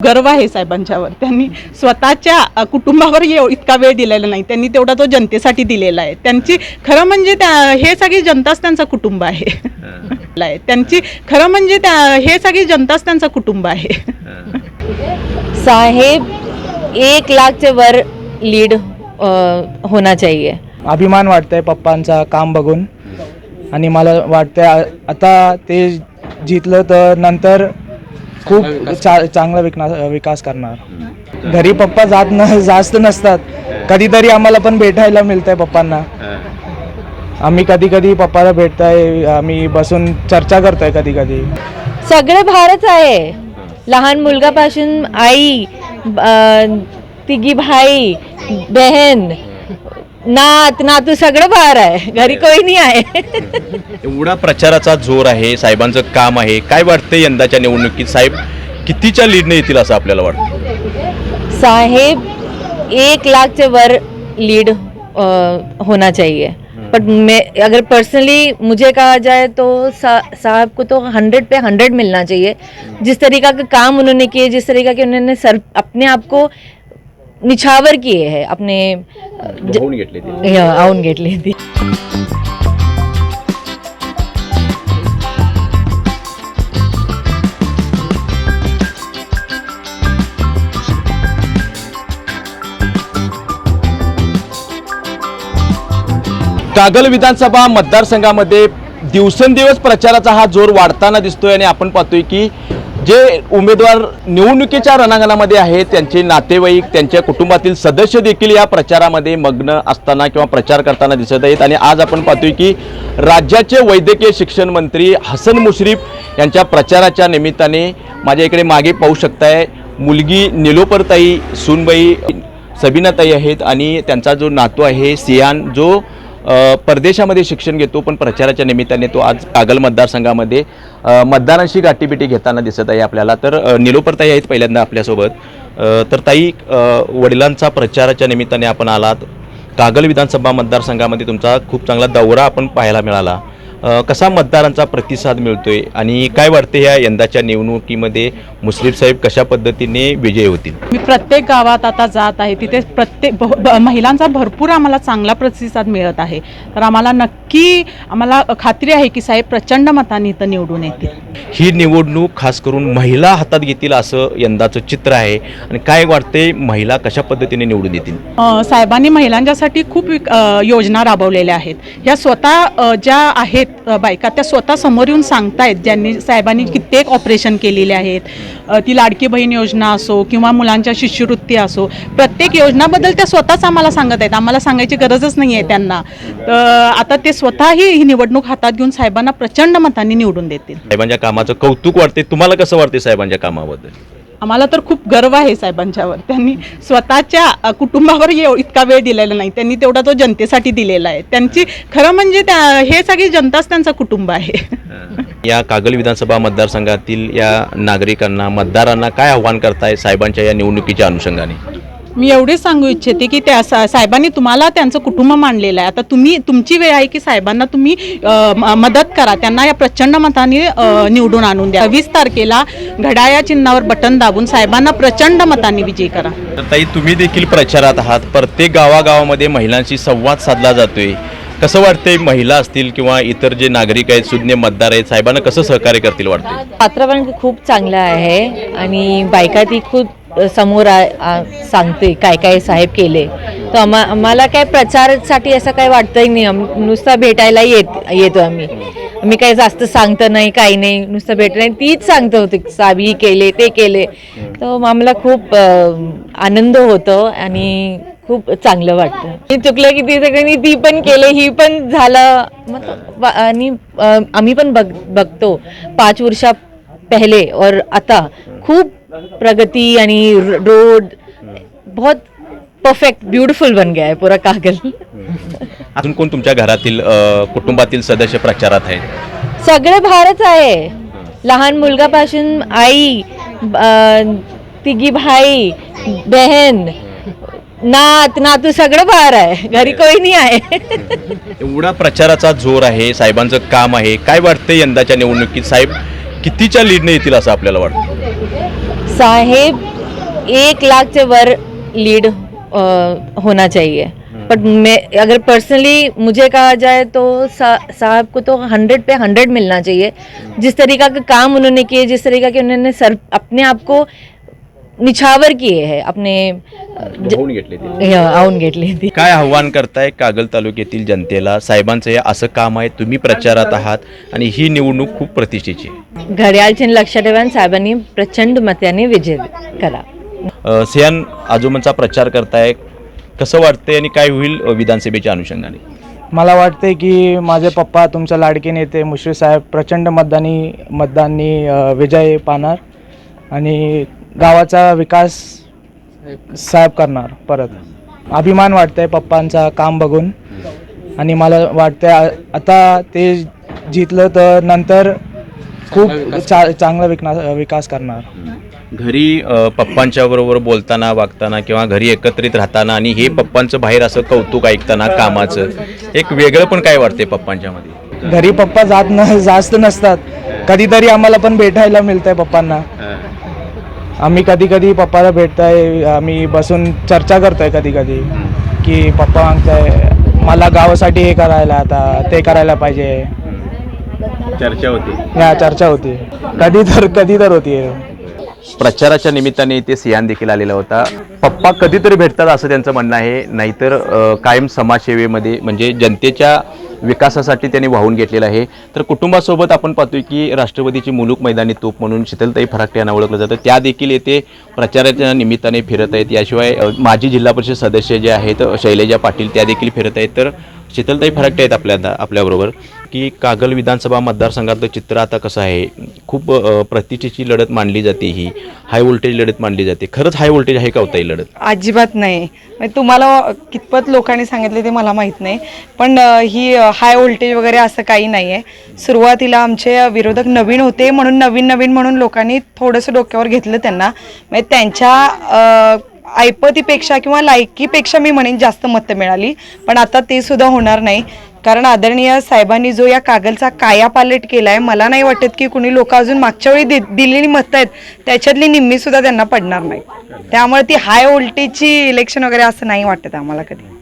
गर्व आहे साहेबांच्यावर. त्यांनी स्वतःच्या कुटुंबावर इतका वेळ दिलेला नाही, त्यांनी तेवढा तो जनतेसाठी दिलेला आहे. त्यांची खरं म्हणजे हे सगळी जनताच त्यांचा कुटुंब आहे. त्यांची खरं म्हणजे हे सगळी जनताच त्यांचा कुटुंब आहे. साहेब 1 लाखचे वर लीड होना चाहिए. अभिमान वाटतंय पप्पांचा काम बघून आणि मला वाटतंय आता ते जितलं तर नंतर खूप चांगला विकास करणार. घरी पप्पा जास्त नसतात, कधीतरी आम्हाला पण भेटायला मिळतंय पप्पांना. आम्ही कधी पप्पाला भेटताय, आम्ही बसून चर्चा करतोय कधी. सगळे भारत आहे, लहान मुलगापासून आई, तिघी भाई बहन, नात नातू सगळं बाहेर आहे, घरी कोणी नाही आहे. एवढा प्रचाराचा जोर आहे, साहेबांचं काम आहे. काय वाटतं यंदाच्या निवडणुकीत साहेब कितीच्या लीडने येतील असं आपल्याला वाटतं? साहेब 1 लाखचे वर लीड होना चाहिए. बट मैं अगर पर्सनली मुझे कहा जाए तो साहब को तो 100 पे 100 मिलना चाहिए. जिस तरीका का काम उन्होंने किए, जिस तरीका के उन्होंने अपने आप को निछावर किए हैं, अपने आऊन घेतली ती. कागल विधानसभा मतदारसंघामध्ये दिवसेंदिवस प्रचाराचा हा जोर वाढताना दिसतोय आणि आपण पाहतोय की जे उमेदवार निवडणुकीच्या रणांगणामध्ये आहेत त्यांचे नातेवाईक, त्यांच्या कुटुंबातील सदस्य देखील या प्रचारामध्ये मग्न असताना किंवा प्रचार करताना दिसत आहेत. आणि आज आपण पाहतोय की राज्याचे वैद्यकीय शिक्षण मंत्री हसन मुश्रीफ यांच्या प्रचाराच्या निमित्ताने माझ्या इकडे मागे पाहू शकताय मुलगी निलोपरताई, सूनबाई सबीनाताई आहेत आणि त्यांचा जो नातू आहे सियान, जो परदेशामध्ये शिक्षण घेतो, पण प्रचाराच्या निमित्ताने तो आज कागल मतदारसंघामध्ये मतदारांशी गाठीबिटी घेताना दिसत आहे आपल्याला. तर निलोपरताई आहेत पहिल्यांदा आपल्यासोबत. तर ताई, वडिलांचा प्रचाराच्या निमित्ताने आपण आलात कागल विधानसभा मतदारसंघामध्ये, तुमचा खूप चांगला दौरा आपण पाहायला मिळाला. कसा मतदारांचा प्रतिसाद मिळतोय आणि काय वाटते या यंदाच्या निवडणुकीमध्ये मुश्रीफ साहेब कशा पद्धतीने विजयी होतील? मी प्रत्येक गावात आता जात आहे, तिथे प्रत्येक महिलांचा भरपूर आम्हाला चांगला प्रतिसाद मिळत आहे. तर आम्हाला खात्री आहे की साहेब प्रचंड मतांनी इथं निवडून येतील. ही निवडणूक खास करून महिला हातात घेतील असं यंदाचं चित्र आहे आणि काय वाटते महिला कशा पद्धतीने निवडून येतील? साहेबांनी महिलांच्यासाठी खूप योजना राबवलेल्या आहेत. ह्या स्वतः ज्या आहेत बायका, त्या स्वतः समोर येऊन सांगतायत. ज्यांनी साहेबांनी कित्येक ऑपरेशन केलेले आहेत, ती लाडकी बहीण योजना असो किंवा मुलांच्या शिष्यवृत्ती असो, प्रत्येक योजनाबद्दल त्या स्वतःच आम्हाला सांगत आहेत. आम्हाला सांगायची गरजच नाही आहे त्यांना. आता ते स्वतःही ही निवडणूक हातात घेऊन साहेबांना प्रचंड मतांनी निवडून देतील. साहेबांच्या कामाचं कौतुक वाटते. तुम्हाला कसं वाटते साहेबांच्या कामाबद्दल? आम्हाला तर खूप गर्व आहे साहेबांच्यावर. त्यांनी स्वतःच्या कुटुंबावर इतका वेळ दिलेला नाही, त्यांनी तेवढा तो जनतेसाठी दिलेला आहे. त्यांची खरं म्हणजे हे सगळी जनताच त्यांचा कुटुंब आहे. या कागल विधानसभा मतदारसंघातील या नागरिकांना, मतदारांना काय आव्हान करताय साहेबांच्या या निवडणुकीच्या अनुषंगाने? मी एवढेच सांगू इच्छिते की त्या साहेबांनी तुम्हाला त्यांचं कुटुंब मानलेलं आहे. आता तुमची वेळ आहे की साहेबांना तुम्ही मदत करा, त्यांना या प्रचंड मताने निवडून आणून द्या. 20 तारखेला घड्याळ चिन्हावर बटन दाबून साहेबांना प्रचंड मताने विजयी करा. तर ताई, तुम्ही देखील प्रचारात आहात, प्रत्येक गावागावामध्ये महिलांशी संवाद साधला जातोय. कसं वाटतंय, महिला असतील किंवा इतर जे नागरिक आहेत, सुज्ञ मतदार आहेत, साहेबांना कसं सहकार्य करतील वाटतं? वातावरण खूप चांगलं आहे आणि बायका ती खूप समोर सांगते काय साहेब केले. तर आम्हाला काय प्रचारासाठी असं काही वाटतंही नाही. नुसतं भेटायला येतो आम्ही काही जास्त सांगतो नाही, काही नाही, नुसतं भेटलं नाही, तीच सांगत होते साहेब ही केले ते केले. तर आम्हाला खूप आनंद होतो आणि खूप चांगलं वाटतं. मी चुकलं की ती सगळ्यांनी ती पण केले, ही पण झालं. आणि आम्ही पण बघतो 5 वर्षा पहले और आता खूप प्रगती आणि रोड बहुत परफेक्ट ब्यूटीफुल बन गया है पूरा कागल. अजून कोण तुमच्या घरातील कुटुंबातील सदस्य प्रचारात आहेत? सगळे भारत आहे, लहान मुलगापासून आई, तिघी भाई बहन, नात नातू सगळं बाहेर आहे, घरी कोणी नाही आहे. एवढा प्रचाराचा जोर आहे, साहेबांचं काम आहे. काय वाटतं यंदाच्या निवडणुकीत साहेब कितीच्या लीडने येतील असं आपल्याला वाटतं? साहेब 1 लाख से वर लीड होना चाहिए। बट मैं अगर पर्सनली मुझे कहा जाए तो साहब को तो 100 पे 100 मिलना चाहिए। जिस तरीका का काम उन्होंने किए, जिस तरीका के उन्होंने अपने आप को निछावर किए हैं, अपने आवून घेतले ते। काय आव्हान करताय कागल तालुक्यातील जनतेला? साहेबांचं हे असं काम आहे, तुम्ही प्रचारात आहात आणि ही निवडणूक खूप प्रतिष्ठेची आहे. घड्याळचिन्ह लक्षात ठेवा आणि साहेबांनी प्रचंड मताने विजय करा. सियान आजोबांचा प्रचार करताय, कसं वाटतंय आणि काय होईल विधानसभेच्या अनुषंगाने? मला वाटते की माझे पप्पा तुमचे लाडके नेते मुश्रीफ साहेब प्रचंड मतदानी विजय पाहणार आणि गावाचा विकास साहेब करणार. परत अभिमान वाटतंय पप्पांचा काम बघून आणि मला वाटतंय आता ते जितलं तर नंतर खूप चांगला विकास करणार. घरी पप्पांच्या बरोबर बोलताना वागताना किंवा घरी एकत्रित राहताना आणि हे पप्पांचं बाहेर असं कौतुक ऐकताना कामाचं एक वेगळं पण काय वाटते पप्पांच्या मध्ये? घरी पप्पा जास्त नसतात, कधीतरी आम्हाला पण भेटायला मिळतंय पप्पांना. आम्ही कधी पप्पाला भेटताय, आम्ही बसून चर्चा करतोय कधी की पप्पा मागताय मला गावासाठी हे करायला, आता ते करायला पाहिजे. चर्चा होती कधी तर होती. प्रचाराच्या निमित्ताने इथे सियान देखील आलेला होता. पप्पा कधीतरी भेटतात असं त्यांचं म्हणणं आहे, नाहीतर कायम समाजसेवेमध्ये म्हणजे जनतेच्या विकासासाठी त्यांनी वाहून घेतलेलं आहे. तर कुटुंबासोबत आपण पाहतोय की राष्ट्रवादीची मुलूक मैदानी तोप म्हणून शीतलताई फराटे यांना ओळखलं जातं, त्या देखील येथे प्रचाराच्या निमित्ताने फिरत आहेत. याशिवाय माजी जिल्हा परिषद सदस्य जे आहेत शैलजा पाटील त्या देखील फिरत आहेत. तर शीतलताई फराटे आहेत आपल्याबरोबर की कागल विधानसभा मतदारसंघातलं चित्र आता कसं आहे? खूप प्रतिष्ठेची लढत मानली जाते, ही हाय व्होल्टेज लढत मानली जाते. खरंच हाय व्होल्टेज आहे का होता ही लढत? अजिबात नाही. म्हणजे तुम्हाला कितपत लोकांनी सांगितले ते मला माहीत नाही, पण ही हाय व्होल्टेज वगैरे असं काही नाही आहे. सुरुवातीला आमचे विरोधक नवीन होते म्हणून नवीन म्हणून लोकांनी थोडंसं डोक्यावर घेतलं त्यांना. म्हणजे त्यांच्या ऐपतीपेक्षा किंवा लायकीपेक्षा मी म्हणेन जास्त मतं मिळाली, पण आता ते सुद्धा होणार नाही. कारण आदरणीय साहेबांनी जो या कागलचा कायापालट केला आहे, मला नाही वाटत की कुणी लोक अजून मागच्या वेळी दिलेली मतं आहेत त्याच्यातली निम्मी सुद्धा त्यांना पडणार नाही. त्यामुळे ती हाय व्होल्टेजची इलेक्शन वगैरे असं नाही वाटत आम्हाला कधी.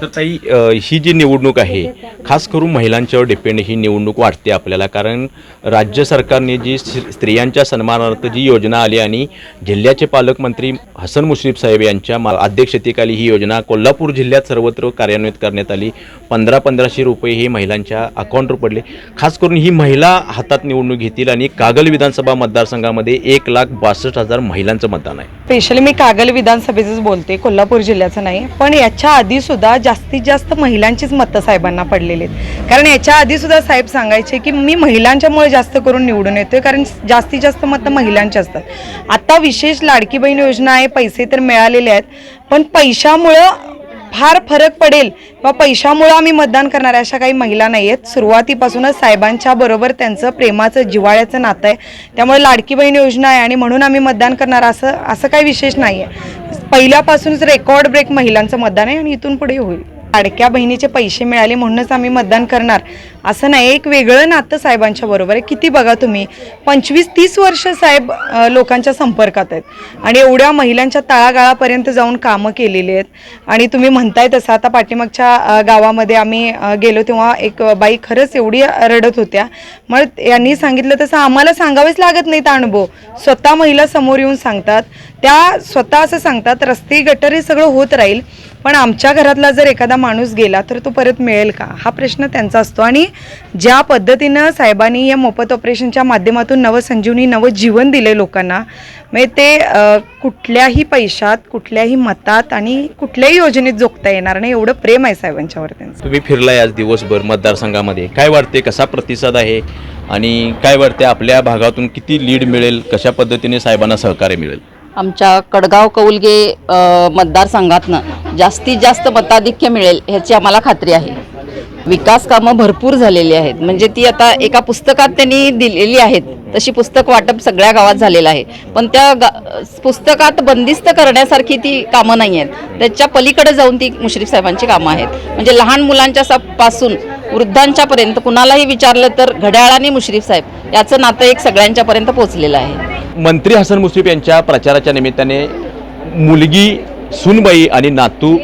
तर ताई, ही जी निवडणूक आहे खास करून महिलांच्यावर डिपेंड ही निवडणूक वाटते आपल्याला. कारण राज्य सरकारने जी स्त्रियांच्या सन्मानार्थ जी योजना आली आणि जिल्ह्याचे पालकमंत्री हसन मुश्रीफ साहेब यांच्या अध्यक्षतेखाली ही योजना कोल्हापूर जिल्ह्यात सर्वत्र कार्यान्वित करण्यात आली. 1500 रुपये हे महिलांच्या अकाउंटवर पडले. खास करून ही महिला हातात निवडणूक घेतील आणि कागल विधानसभा मतदारसंघामध्ये 1,62,000 महिलांचं मतदान आहे. स्पेशली मी कागल विधानसभेचंच बोलते, कोल्हापूर जिल्ह्याचं नाही. पण याच्या आधी सुद्धा जास्तीत जास्त महिलांचीच मतं साहेबांना पडलेली आहेत. कारण याच्या आधी सुद्धा साहेब सांगायचे की मी महिलांच्यामुळे जास्त करून निवडून येतोय, कारण जास्तीत जास्त मतं महिलांची असतात. आता विशेष लाडकी बहीण योजना आहे, पैसे तर मिळालेले आहेत, पण पैशामुळं फार फरक पडेल किंवा पैशामुळं आम्ही मतदान करणाऱ्या अशा काही महिला नाही आहेत. सुरुवातीपासूनच साहेबांच्या बरोबर त्यांचं प्रेमाचं जिव्हाळ्याचं नातं आहे. त्यामुळे लाडकी बहीण योजना आहे आणि म्हणून आम्ही मतदान करणार असं काही विशेष नाही आहे. पहिल्यापासूनच रेकॉर्ड ब्रेक महिलांचं मतदान आहे आणि इथून पुढे होईल. लाडक्या बहिणीचे पैसे मिळाले म्हणूनच आम्ही मतदान करणार असं नाही. एक वेगळं नातं साहेबांच्या बरोबर आहे. किती बघा तुम्ही 25-30 वर्ष साहेब लोकांच्या संपर्कात आहेत आणि एवढ्या महिलांच्या तळागाळापर्यंत जाऊन कामं केलेली आहेत. आणि तुम्ही म्हणताय तसं आता पाठीमागच्या गावामध्ये आम्ही गेलो तेव्हा एक बाई खरंच एवढी रडत होत्या. मग यांनी सांगितलं तसं आम्हाला सांगावेच लागत नाहीत अनुभव, स्वतः महिला समोर येऊन सांगतात. त्या स्वतः असं सांगतात रस्ते गटर हे सगळं होत राहील, पण आमच्या घरातला जर एखादा माणूस गेला तर तो परत मिळेल का, हा प्रश्न त्यांचा असतो. आणि ज्या पद्धतीनं साहेबांनी या मोफत ऑपरेशनच्या माध्यमातून नवसंजीवनी नवजीवन दिले लोकांना, म्हणजे ते कुठल्याही पैशात, कुठल्याही मतात आणि कुठल्याही योजनेत जोखता येणार नाही. एवढं प्रेम आहे साहेबांच्यावर त्यांचं. तुम्ही फिरलाय आज दिवसभर मतदारसंघामध्ये, काय वाटते, कसा प्रतिसाद आहे आणि काय वाटते आपल्या भागातून किती लीड मिळेल, कशा पद्धतीने साहेबांना सहकार्य मिळेल? आमच्या कडगाव कौलगे मतदारसंघातनं जास्तीत जास्त मताधिक्य मिळेल ह्याची आम्हाला खात्री आहे. विकास कामं भरपूर झालेली आहेत, म्हणजे ती आता एका पुस्तकात त्यांनी दिलेली आहेत तशी पुस्तक वाटप सगळ्या गावात झालेलं आहे. पण त्या पुस्तकात बंदिस्त करण्यासारखी ती कामं नाही आहेत. त्याच्या पलीकडे जाऊन ती मुश्रीफ साहेबांची कामं आहेत. म्हणजे लहान मुलांच्या पासून वृद्धांच्यापर्यंत कुणालाही विचारलं तर घड्याळ आणि मुश्रीफ साहेब याचं नातं एक सगळ्यांच्यापर्यंत पोहोचलेलं आहे. मंत्री हसन मुश्रीफ यांच्या प्रचाराच्या निमित्ताने मुलगी सुनबाई आणि नातू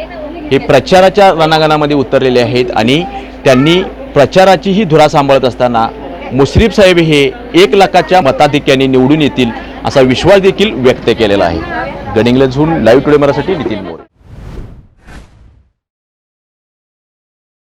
हे प्रचाराच्या रणांगणामध्ये उतरलेले आहेत आणि त्यांनी प्रचाराची ही धुरा सांभाळत असताना मुश्रीफ साहेब हे 1 लाखाच्या मताधिक्याने निवडून येतील असा विश्वास देखील व्यक्त केलेला आहे. गडिंग्लजहून लाईव्ह टुडे मराठी नितीन मोरे.